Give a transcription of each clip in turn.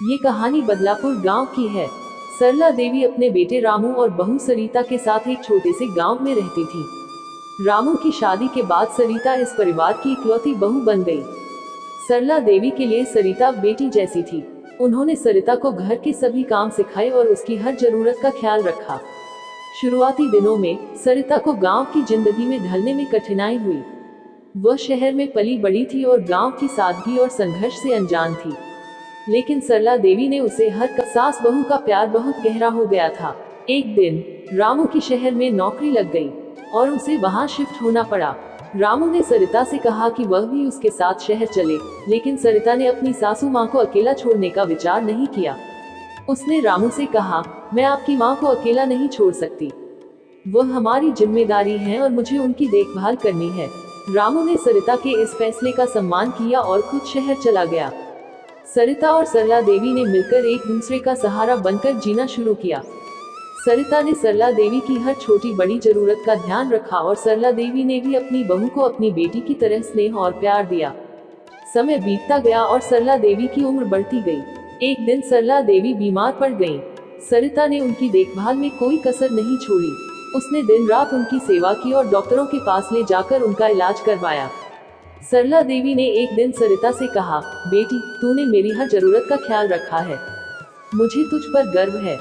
ये कहानी बदलापुर गांव की है। सरला देवी अपने बेटे रामू और बहू सरिता के साथ एक छोटे से गांव में रहती थी। रामू की शादी के बाद सरिता इस परिवार की इकलौती बहू बन गई। सरला देवी के लिए सरिता बेटी जैसी थी। उन्होंने सरिता को घर के सभी काम सिखाए और उसकी हर जरूरत का ख्याल रखा। शुरुआती दिनों में सरिता को गांव की जिंदगी में ढलने में कठिनाई हुई। वह शहर में पली बड़ी थी और गांव की सादगी और संघर्ष से अनजान थी। लेकिन सरला देवी ने उसे हर सास बहू का प्यार बहुत गहरा हो गया था। एक दिन रामू की शहर में नौकरी लग गई और उसे वहां शिफ्ट होना पड़ा। रामू ने सरिता से कहा कि वह भी उसके साथ शहर चले, लेकिन सरिता ने अपनी सासू माँ को अकेला छोड़ने का विचार नहीं किया। उसने रामू से कहा, मैं आपकी माँ को अकेला नहीं छोड़ सकती। वह हमारी जिम्मेदारी है और मुझे उनकी देखभाल करनी है। रामू ने सरिता के इस फैसले का सम्मान किया और खुद शहर चला गया। सरिता और सरला देवी ने मिलकर एक दूसरे का सहारा बनकर जीना शुरू किया। सरिता ने सरला देवी की हर छोटी बड़ी जरूरत का ध्यान रखा और सरला देवी ने भी अपनी बहू को अपनी बेटी की तरह स्नेह और प्यार दिया। समय बीतता गया और सरला देवी की उम्र बढ़ती गई। एक दिन सरला देवी बीमार पड़ गईं। सरिता ने उनकी देखभाल में कोई कसर नहीं छोड़ी। उसने दिन रात उनकी सेवा की और डॉक्टरों के पास ले जाकर उनका इलाज करवाया। सरला देवी ने एक दिन सरिता से कहा, बेटी, तूने मेरी हर जरूरत का ख्याल रखा है। मुझे तुझ पर गर्व है।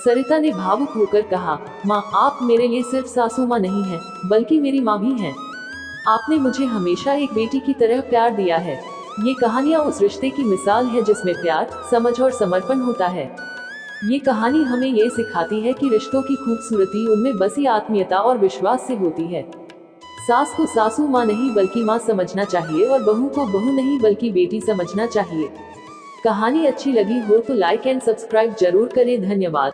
सरिता ने भावुक होकर कहा, माँ, आप मेरे लिए सिर्फ सासू माँ नहीं हैं, बल्कि मेरी माँ भी हैं। आपने मुझे हमेशा एक बेटी की तरह प्यार दिया है। ये कहानियाँ उस रिश्ते की मिसाल है जिसमें प्यार, समझ और समर्पण होता है। ये कहानी हमें ये सिखाती है कि रिश्तों की खूबसूरती उनमें बसी आत्मीयता और विश्वास से होती है। सास को सासू माँ नहीं बल्कि माँ समझना चाहिए और बहू को बहू नहीं बल्कि बेटी समझना चाहिए। कहानी अच्छी लगी हो तो लाइक एंड सब्सक्राइब जरूर करें। धन्यवाद।